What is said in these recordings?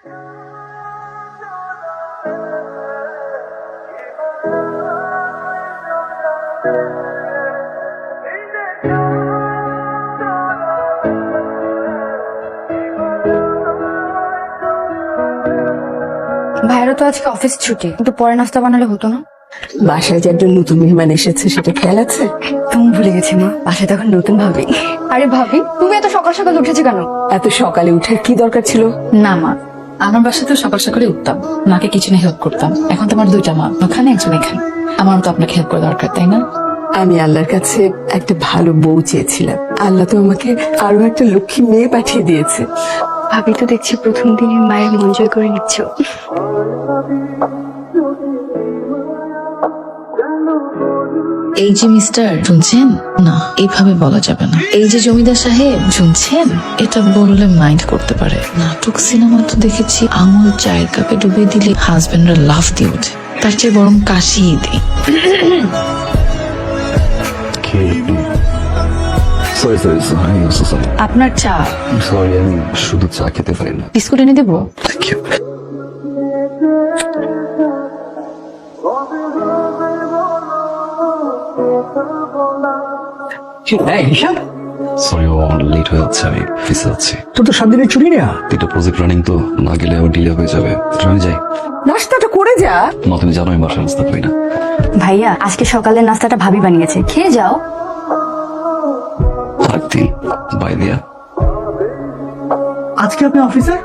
ভাইয়েরা তো আজকে অফিস ছুটি, কিন্তু পরে নাস্তা বানালে হতো না? বাসায় যে একজন নতুন মেহমান এসেছে সেটা খেয়াল আছে? তুমি ভুলে গেছি মা, বাসায় তখন নতুন ভাবি। আরে ভাবি, তুমি এত সকাল সকাল উঠেছো কেন? এত সকালে উঠার কি দরকার ছিল? না মা, আমার বাসায় তো সকাল সকালে উঠতাম, মাকে কিচেনে হেল্প করতাম। এখন তোমার দুইটা মা, ওখানে একজন এখানে। আমার তো আপনাকে হেল্প করা দরকার, তাই না? আমি আল্লাহর কাছে একটা ভালো বউ চেয়েছিলাম, আল্লাহ তো আমাকে আরো একটা লক্ষ্মী মেয়ে পাঠিয়ে দিয়েছে। ভাবি তো দেখছি প্রথম দিনে মায়ের মন জয় করে নিচ্ছ। এই যে মিস্টার, শুনছেন? না, এইভাবে বলা যাবে না। এই যে জমিদার সাহেব, শুনছেন? এটা বললে মাইন্ড করতে পারে। নাটক সিনেমা তো দেখেছি, আঙুল চায়ের কাপে ডুবে দিলে হাজবেন্ডরা লাফ দিয়ে ওঠে। তার চেয়ে বরং কাশিয়ে দিই। আপনার চা। সরি, আমি শুধু চা খেতে পারি না। বিস্কুট এনে দেবো? সরি, লেট হয়ে যাচ্ছে, আমি অফিসে যাচ্ছি। তোর তো 7 দিনের ছুটি নেয়া। দুটো প্রজেক্ট রানিং তো, না গেলে আবার ডিলে হয়ে যাবে। আমি যাই। নাস্তাটা করে যা। মা, তুমি জানো আমি বাসায় নাস্তা করি না। ভাইয়া, আজকে সকালের নাস্তাটা ভাবি বানিয়েছে, খেয়ে যাও। আরেকদিন বাই দিয়া। আজকে আপনি অফিসে?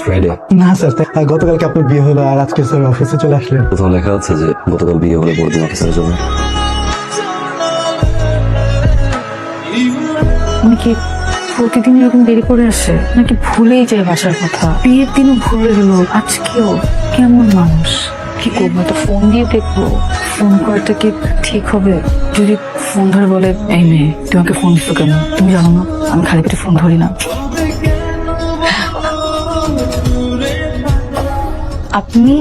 ফ্রাইডে। না স্যার, গতকালকে আপনার বিয়ে হলো আর আজকে স্যার অফিসে চলে আসলেন। কোথাও লেখা আছে যে গতকাল বিয়ে হলে পরদিন অফিসে যাবে? উনি কি প্রতিদিন এরকম দেরি করে আসে, নাকি ভুলেই যায় বাসার কথা? বিয়ের দিনও ভুলে গেল, আজকেও। কেমন মানুষ! কি করবো, তো ফোন দিয়ে দেখবো। ফোন করাটা কি ঠিক হবে? যদি ফোন ধরে বলে, এই মেয়ে তোমাকে ফোন দিচ্ছ কেন? তুমি জানো না আমি খালি পেটে ফোন ধরি না। আপনি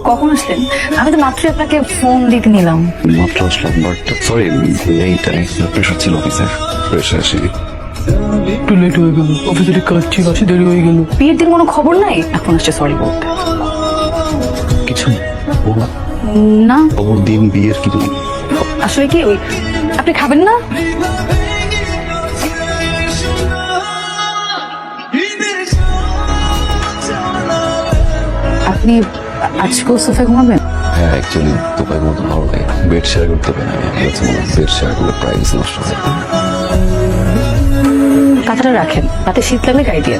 কখন আসলেন? আমি তো মাত্র আপনাকে ফোন দিতে নিলাম। মাত্র আসলাম, বাট সরি লেট। প্রেশার ছিল অফিসের, প্রেশার আসেনি। একটু লেট হয়ে গেল, অফিসের কাজ ছিল, আসে দেরি হয়ে গেল। বিয়ের দিন কোনো খবর নাই, এখন আসছে সরি বলতে। কিছু বলা না, খবর দিন বিয়ের কিছু। আসলে কি ওই, আপনি খাবেন না? আপনি আজকেও সোফায় ঘুমাবেন? হ্যাঁ, অ্যাকচুয়ালি তোপাই মতো ভালো লাগে। বেড শেয়ার করতে পারি না। আমার কাছে মনে হয় বেড শেয়ার করলে প্রাইভেসি নষ্ট হয়। কাঁথাটা রাখেন, রাতে শীত লাগলে গায়ে দিয়ে।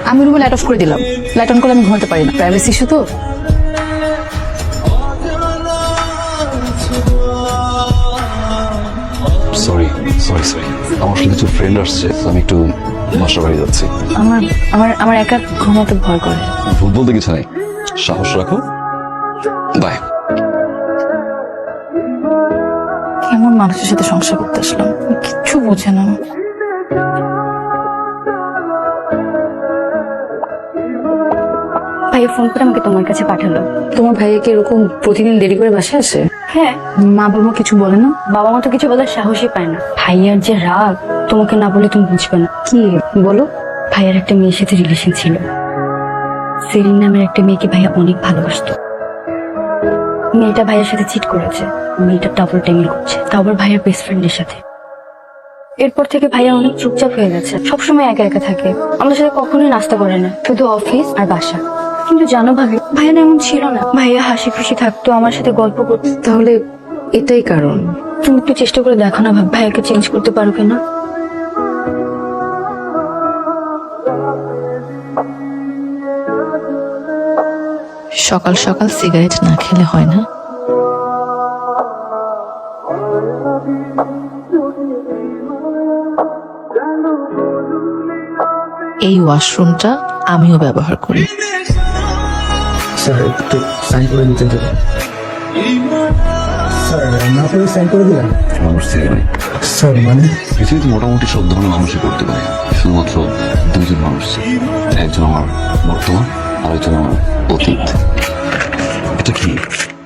আমি রুমে লাইট অফ করে দিলাম। লাইট অন করলে আমি ঘুমাতে পারি না, প্রাইভেসি ইস্যু তো। সরি সরি সরি, আমার সাথে কিছু ফ্রেন্ড আসছে, তো আমি একটু বাসা বাড়ি যাচ্ছি। আমার আমার আমার একা ঘুমাতে ভয় করে। ভুল বলতে কিছু নাই, সাহস রাখো। বাই। কেমন মানুষের সাথে সংসার করতে আসলাম, কিচ্ছু বোঝে না। ভাইয়া ফোন করে আমাকে তোমার কাছে পাঠালো। তোমার ভাইয়া কি এরকম প্রতিদিন দেরি করে বাসায় আসে? হ্যাঁ। মা বাবা কিছু বলে না? বাবা মা তো কিছু বলার সাহসই পায় না। ভাইয়ার যে রাগ, তোমাকে না বলে তুমি বুঝবে না। কি বলো? ভাইয়ার একটা মেয়ের সাথে রিলেশন ছিল। সেলিন নামের একটা মেয়েকে ভাইয়া অনেক ভালোবাসতো। মেয়েটা ভাইয়ের সাথে চিট করেছে, মেয়েটা ডাবল টেঙ্গিল করছে, তাও আবার ভাইয়ার বেস্ট ফ্রেন্ডের সাথে। এরপর থেকে ভাইয়া অনেক চুপচাপ হয়ে গেছে, সবসময় একা একা থাকে। আমাদের সাথে কখনোই নাস্তা করে না, শুধু অফিস আর বাসা। কিন্তু জানো ভাবি, ভাইয়া না এমন ছিল না। ভাইয়া হাসি খুশি থাকতো, আমার সাথে গল্প করতো। তাহলে এটাই কারণ। তুমি একটু চেষ্টা করে দেখো না ভাবি, ভাইয়াকে চেঞ্জ করতে পারো কিনা। সকাল সকাল সিগারেট না খেলে হয় না। এই ওয়াশরুমটা আমিও ব্যবহার করি। স্যার একটু সাইন করে দিতে দেবেন? স্যার না করে সাইন করে দিলেন? মানুষ থেকে নাই স্যার মানে পৃথিবীতে মোটামুটি সব ধরনের মানুষই করতে পারে, শুধুমাত্র দুইজন মানুষ ছিল। একজন আমার বর্তমান, আরেকজন আমার অতীত। এটা কি?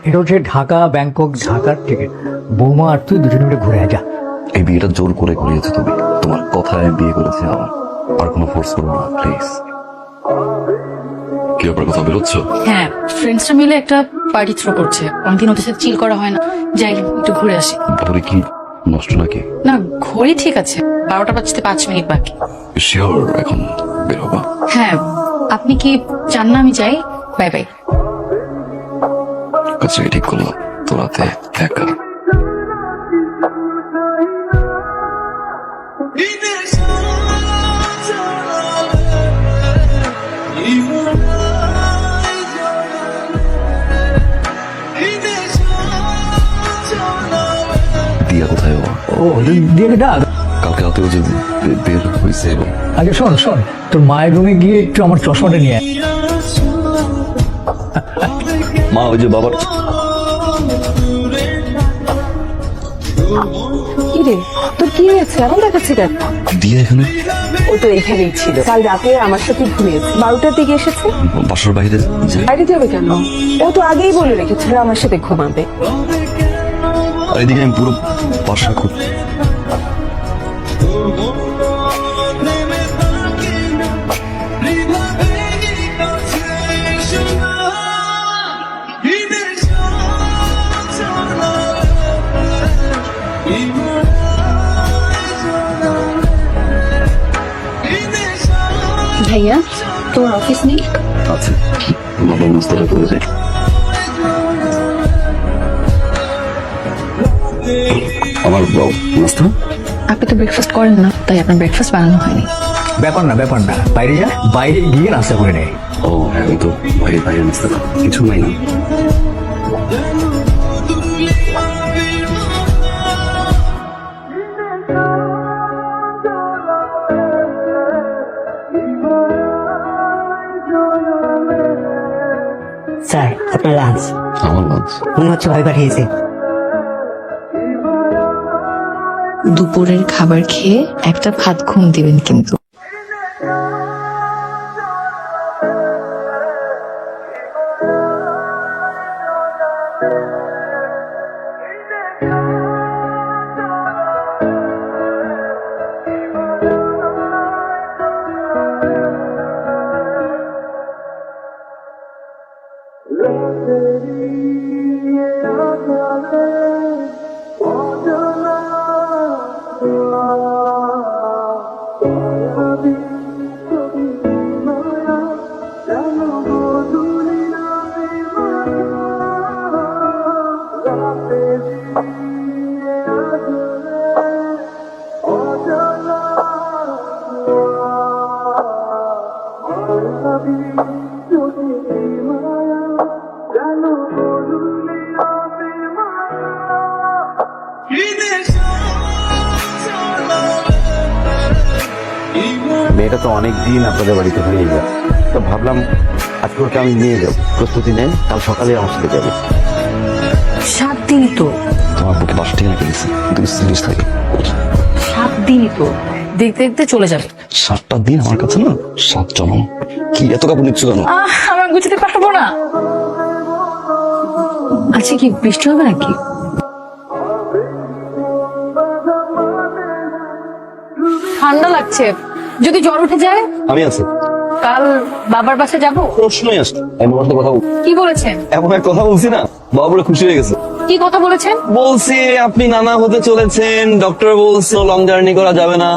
এটা হচ্ছে ঢাকা ব্যাংকক ঢাকার টিকিট। বৌমা আর তুই দুজনে মিলে ঘুরে যা। এই বিয়েটা জোর করে করিয়েছো তুমি, তোমার কথায় বিয়ে করেছে আমার। আর কোনো ফোর্স করবো না প্লিজ। কি ব্যাপার, কথা বেরোচ্ছ? হ্যাঁ, ফ্রেন্ডসরা মিলে একটা পার্টি থ্রো করছে, অনেকদিন ওদের সাথে চিল করা হয় না, যাই একটু ঘুরে আসি। ঘড়ি কি নষ্ট নাকি? না, ঘড়ি ঠিক আছে, 12টা বাজতে 5 মিনিট বাকি। শিওর এখন বের হবা? হ্যাঁ, আপনি কি চান না আমি যাই? Bye bye. কাছে ঠিক করলো, তোরাতে দেখা। দিয়া কোথায় ও? ও দিয়ে ডাক। কালকে রাতেও যে বের হয়েছে এবং আগে শোন শোন, তোর মায়ের রুমে গিয়ে একটু আমার চশমাটা নিয়ে আয়। মা ওই যে বাবার কি রে, তোর কি হয়েছে? এমন দেখাচ্ছে কেন? দিয়া এখানে ও তো এখানেই ছিল, কাল রাতে আমার সাথে ঘুমিয়েছে, 12টার দিকে এসেছে। বাসার বাইরে যে বাইরে যাবে কেন? ও তো আগেই বলে রেখেছিল আমার সাথে ঘুমাবে। আর এদিকে আমি পুরো বাসা খুব ভাইয়া, তোর অফিস নেই? আছে। বাবা নাস্তাটা করে যায়। আমার নাস্তা আপনি তো ব্রেকফাস্ট করেন না, তাই আপনার ব্রেকফাস্ট বানানো হয়নি। ব্যাপার না ব্যাপার না, বাইরে যা, বাইরে গিয়ে নাস্তা করে নেয়। ও হ্যাঁ, ওই তো বাইরে নাস্তা কিছু নাই না। স্যার, আপনার লাঞ্চ। আমার লাঞ্চ মনে হচ্ছে ভাই পাঠিয়েছে। দুপুরের খাবার খেয়ে একটা ভাত ঘুম দিবেন কিন্তু। মেয়েটা তো অনেকদিন আপনাদের বাড়িতে হয়ে গেল, তো ভাবলাম আজকে ওকে আমি নিয়ে যাবো। প্রস্তুতি নেন, কাল সকালে আমার সাথে যাবে। 7 দিনই তো। তোমার বুকে বাসা ঠিক রেখে দিচ্ছে, কিন্তু জিনিস থাকে। 7 দিনই তো, দেখতে দেখতে চলে যাবে। 7টা দিন আমার কাছে না 7 জনম। কি এত কাপড় নিচ্ছ কেন? আমরা গুছাতে পারবো না। আচ্ছা, কি বৃষ্টি হবে নাকি? ঠান্ডা লাগছে, যদি জ্বর উঠে যায়? আমি আছি। কাল বাবার বাসায় যাবো। প্রশ্নই আসছে। আমি বাবার সাথে কথা কি বলেছেন? এমন এক কথা বলছি না, বাবা পুরো খুশি হয়ে গেছে। কি কথা বলেছেন? বলছি আপনি নানা হতে চলেছেন, ডক্টর বলছে লং জার্নি করা যাবে না।